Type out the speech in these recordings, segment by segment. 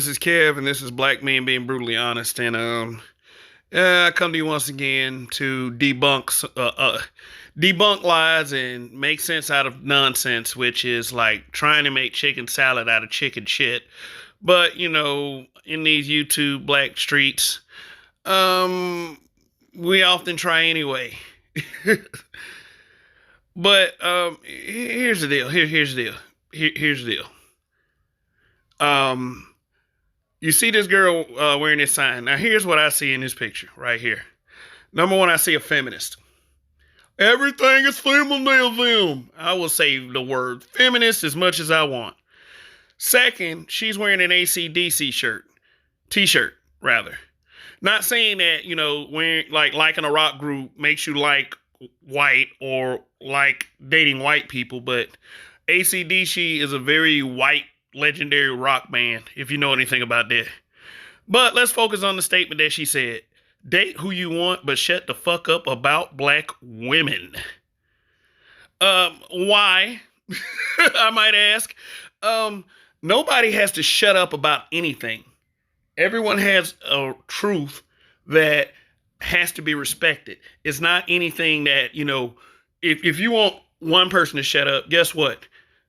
this is Kev, and this is Black Men Being Brutally Honest. And I come to you once again to debunk lies and make sense out of nonsense, which is like trying to make chicken salad out of chicken shit. But in these YouTube black streets, we often try anyway. But here's the deal. Here's the deal. Here's the deal. You see this girl wearing this sign. Now, here's what I see in this picture right here. Number one, I see a feminist. Everything is feminism. I will say the word feminist as much as I want. Second, she's wearing an AC/DC t-shirt rather. Not saying that, wearing liking a rock group makes you like white or like dating white people, but AC/DC is a very white legendary rock band, if you know anything about that. But let's focus on the statement that she said. Date who you want, but shut the fuck up about black women. Why? I might ask. Nobody has to shut up about anything. Everyone has a truth that has to be respected. It's not anything that, if you want one person to shut up, guess what?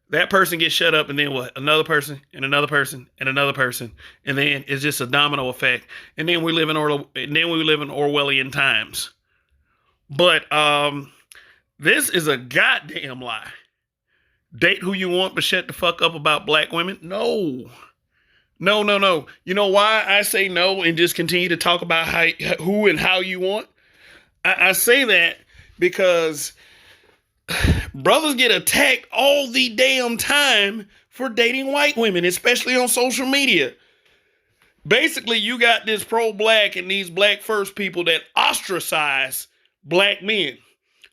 That person gets shut up, and then what? Another person, and another person, and another person, and then it's just a domino effect. And then we live in Orwellian times. But this is a goddamn lie. Date who you want, but shut the fuck up about black women? No. You know why I say no and just continue to talk about who and how you want? I say that because brothers get attacked all the damn time for dating white women, especially on social media. Basically, you got this pro-black and these black first people that ostracize black men.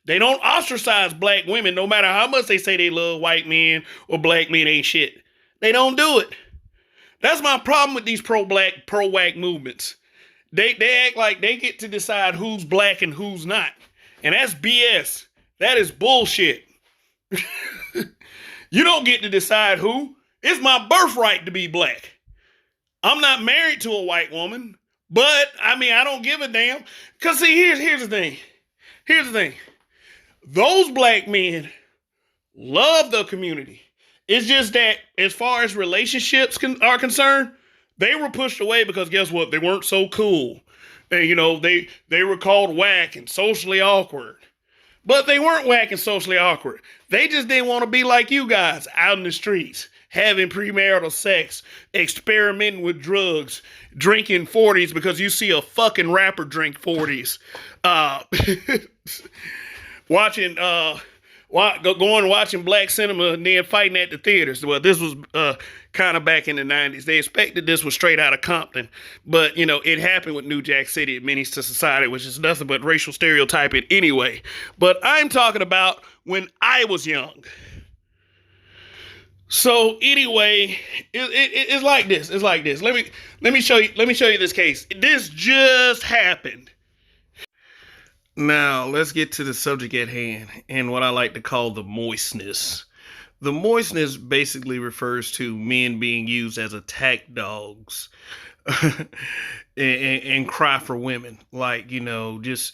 They don't ostracize black women, no matter how much they say they love white men or black men ain't shit. They don't do it. That's my problem with these pro-black, pro-whack movements. They act like they get to decide who's black and who's not. And that's BS. That is bullshit. You don't get to decide who. It's my birthright to be black. I'm not married to a white woman, but I don't give a damn. Because see, here's the thing. Here's the thing. Those black men love the community. It's just that as far as relationships are concerned, they were pushed away because guess what? They weren't so cool. And, they were called whack and socially awkward. But they weren't whack and socially awkward. They just didn't want to be like you guys out in the streets, having premarital sex, experimenting with drugs, drinking 40s because you see a fucking rapper drink 40s. Watching black cinema and then fighting at the theaters. Well, this was kind of back in the 90s. They expected this was straight out of Compton. But, it happened with New Jack City, a menace to society, which is nothing but racial stereotyping anyway. But I'm talking about when I was young. So anyway, it's like this. It's like this. Let me show you this case. This just happened. Now, let's get to the subject at hand and what I like to call the moistness. The moistness basically refers to men being used as attack dogs and cry for women. Like, just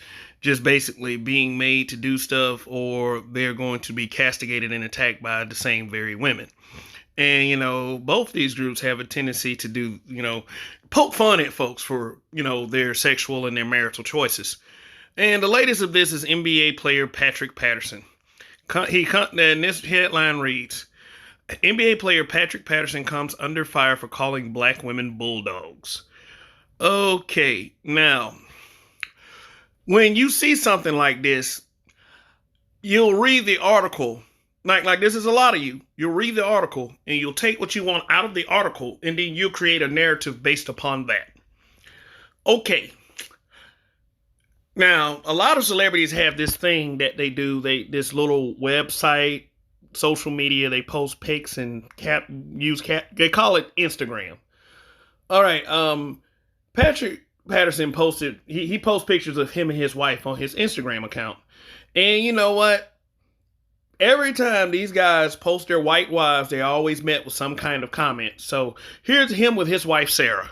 basically being made to do stuff or they're going to be castigated and attacked by the same very women. And, both these groups have a tendency to do, poke fun at folks for, their sexual and their marital choices. And the latest of this is NBA player Patrick Patterson. And this headline reads, NBA player Patrick Patterson comes under fire for calling black women bulldogs. Okay, now, when you see something like this, you'll read the article. Like this is a lot of you. You'll read the article and you'll take what you want out of the article and then you'll create a narrative based upon that. Okay. Now, a lot of celebrities have this thing that they do. This little website, social media, they post pics and they call it Instagram. All right. Patrick Patterson posted, he posts pictures of him and his wife on his Instagram account. And you know what? Every time these guys post their white wives, they always met with some kind of comment. So here's him with his wife, Sarah.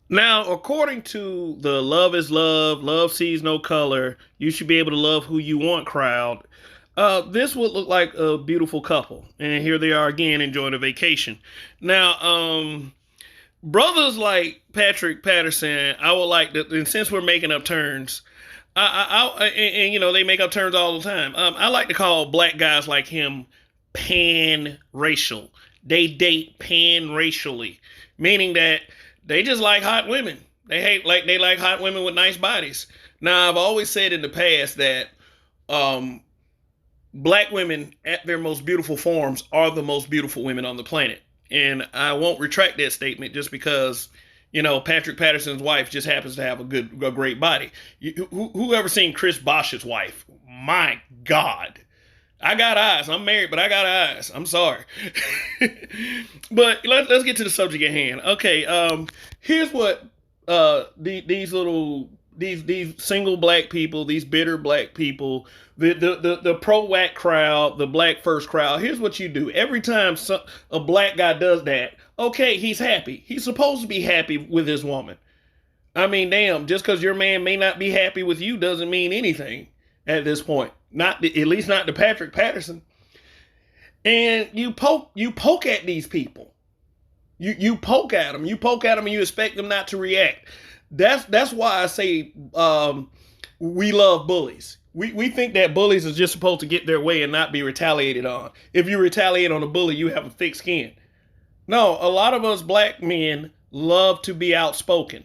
Now, according to the love is love, love sees no color, you should be able to love who you want crowd, this would look like a beautiful couple. And here they are again enjoying a vacation. Now, brothers like Patrick Patterson, I would like to, and since we're making up turns, and you know, they make up terms all the time. I like to call black guys like him pan-racial. They date pan-racially, meaning that they just like hot women. They like hot women with nice bodies. Now, I've always said in the past that um, black women at their most beautiful forms are the most beautiful women on the planet. And I won't retract that statement just because, you know, Patrick Patterson's wife just happens to have a great body. Who ever seen Chris Bosh's wife? My God. I got eyes. I'm married, but I got eyes. I'm sorry. But let's get to the subject at hand. Okay, here's what these single black people, these bitter black people, the pro whack crowd, the black first crowd. Here's what you do. Every time a black guy does that, okay, he's happy. He's supposed to be happy with his woman. I mean, damn, just because your man may not be happy with you doesn't mean anything at this point. Not at least not to Patrick Patterson. And you poke at these people. You poke at them. You poke at them and you expect them not to react. That's why I say we love bullies. We think that bullies are just supposed to get their way and not be retaliated on. If you retaliate on a bully, you have a thick skin. No, a lot of us black men love to be outspoken.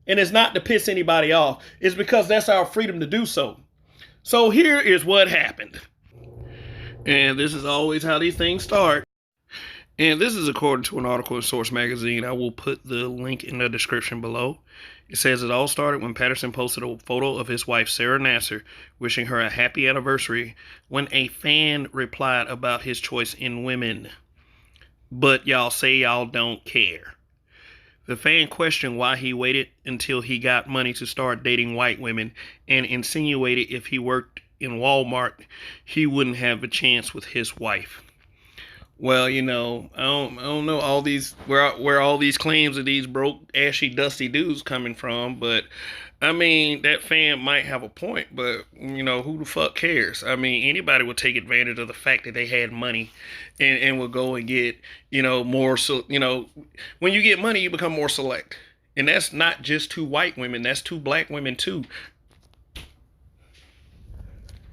And it's not to piss anybody off. It's because that's our freedom to do so. So here is what happened. And this is always how these things start. And this is according to an article in Source Magazine. I will put the link in the description below. It says it all started when Patterson posted a photo of his wife, Sarah Nasser, wishing her a happy anniversary when a fan replied about his choice in women. But y'all say y'all don't care. The fan questioned why he waited until he got money to start dating white women and insinuated if he worked in Walmart, he wouldn't have a chance with his wife. Well, you know, I don't know all these where all these claims of these broke, ashy, dusty dudes coming from, but I mean, that fan might have a point, but you know, who the fuck cares? I mean, anybody would take advantage of the fact that they had money and would go and get, you know, more, so, you know, when you get money, you become more select. And that's not just two white women, that's two black women too.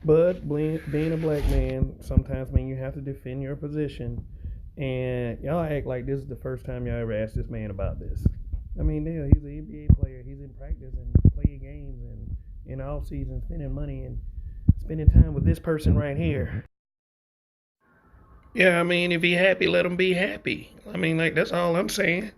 But being a black man sometimes means you have to defend your position. And y'all act like this is the first time y'all ever asked this man about this. I mean, yeah, he's an NBA player. He's in practice and playing games and in the off season spending money and spending time with this person right here. Yeah, I mean, if he happy, let him be happy. I mean, like, that's all I'm saying.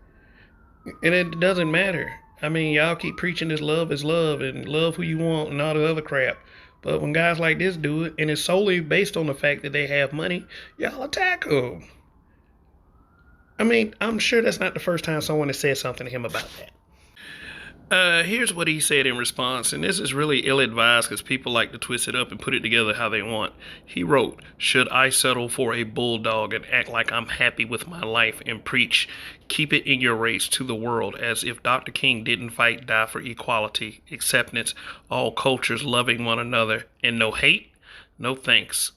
And it doesn't matter. I mean, y'all keep preaching this love is love and love who you want and all the other crap. But when guys like this do it, and it's solely based on the fact that they have money, y'all attack them. I mean, I'm sure that's not the first time someone has said something to him about that. Here's what he said in response, and this is really ill-advised because people like to twist it up and put it together how they want. He wrote, "Should I settle for a bulldog and act like I'm happy with my life and preach, keep it in your race to the world as if Dr. King didn't fight, die for equality, acceptance, all cultures loving one another, and no hate? No thanks.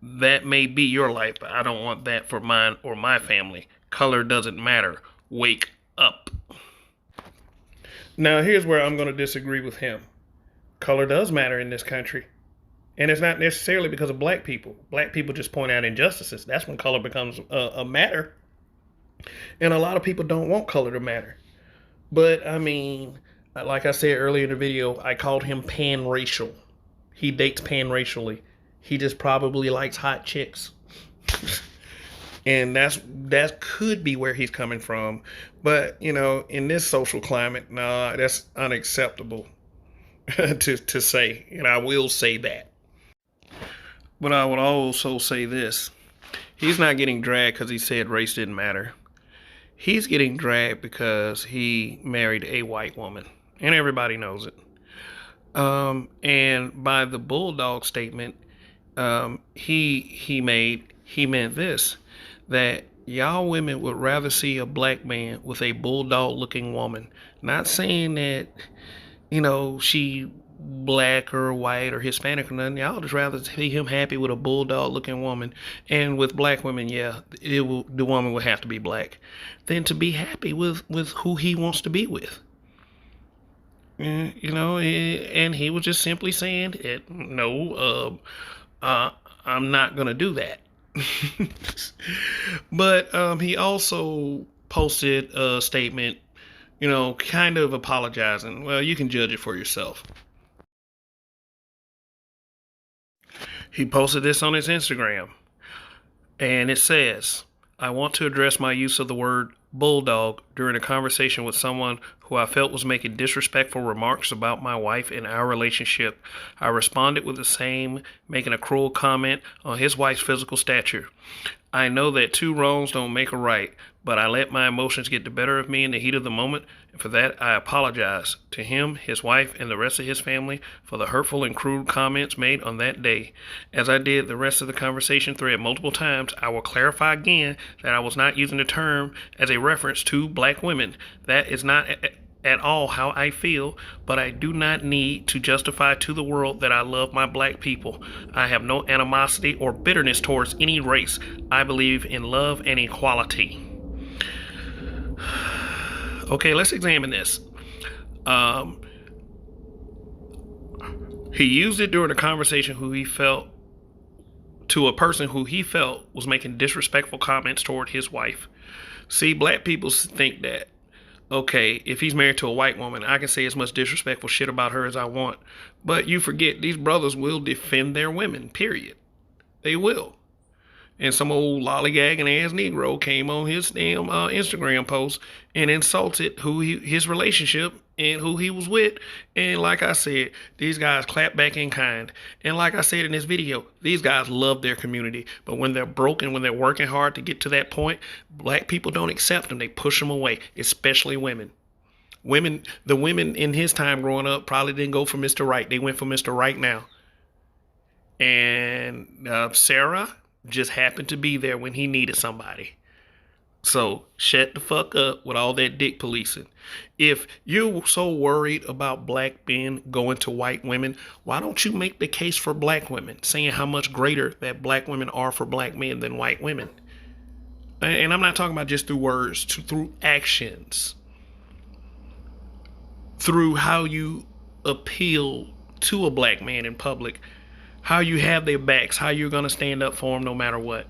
That may be your life, but I don't want that for mine or my family. Color doesn't matter. Wake up." Now, here's where I'm going to disagree with him. Color does matter in this country. And it's not necessarily because of black people. Black people just point out injustices. That's when color becomes a matter. And a lot of people don't want color to matter. But, I mean, like I said earlier in the video, I called him pan-racial. He dates pan-racially. He just probably likes hot chicks. And that could be where he's coming from. But, you know, in this social climate, nah, that's unacceptable to say. And I will say that. But I would also say this. He's not getting dragged because he said race didn't matter. He's getting dragged because he married a white woman. And everybody knows it. And by the Bulldog statement, He meant this, that y'all women would rather see a black man with a bulldog looking woman. Not saying that, she black or white or Hispanic or nothing. Y'all just rather see him happy with a bulldog looking woman. And with black women, yeah, the woman would have to be black, than to be happy with who he wants to be with. And he was just simply saying, no, I'm not gonna do that. But he also posted a statement, kind of apologizing. Well, you can judge it for yourself. He posted this on his Instagram, and it says, I want to address my use of the word bulldog during a conversation with someone who I felt was making disrespectful remarks about my wife and our relationship. I responded with the same, making a cruel comment on his wife's physical stature. I know that two wrongs don't make a right, but I let my emotions get the better of me in the heat of the moment, and for that I apologize to him, his wife, and the rest of his family for the hurtful and crude comments made on that day. As I did the rest of the conversation thread multiple times, I will clarify again that I was not using the term as a reference to black women. That is not at all how I feel, but I do not need to justify to the world that I love my black people. I have no animosity or bitterness towards any race. I believe in love and equality. Okay, let's examine this. He used it during a conversation to a person who he felt was making disrespectful comments toward his wife. See, black people think that, okay, if he's married to a white woman, I can say as much disrespectful shit about her as I want. But you forget, these brothers will defend their women, period. They will. And some old lollygagging ass Negro came on his damn Instagram post and insulted his relationship and who he was with. And like I said, these guys clap back in kind. And like I said in this video, these guys love their community. But when they're broken, when they're working hard to get to that point, black people don't accept them. They push them away, especially women. The women in his time growing up probably didn't go for Mr. Right. They went for Mr. Right now. And Sarah just happened to be there when he needed somebody. So shut the fuck up with all that dick policing. If you're so worried about black men going to white women, why don't you make the case for black women, saying how much greater that black women are for black men than white women? And I'm not talking about just through words, through actions, through how you appeal to a black man in public, how you have their backs, how you're going to stand up for them no matter what.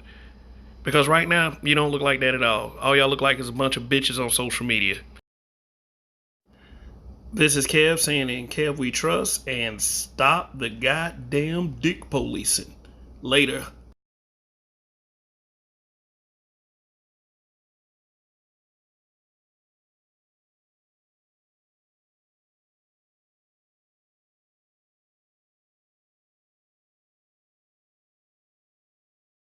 Because right now, you don't look like that at all. All y'all look like is a bunch of bitches on social media. This is Kev saying, in Kev we trust, and stop the goddamn dick policing. Later.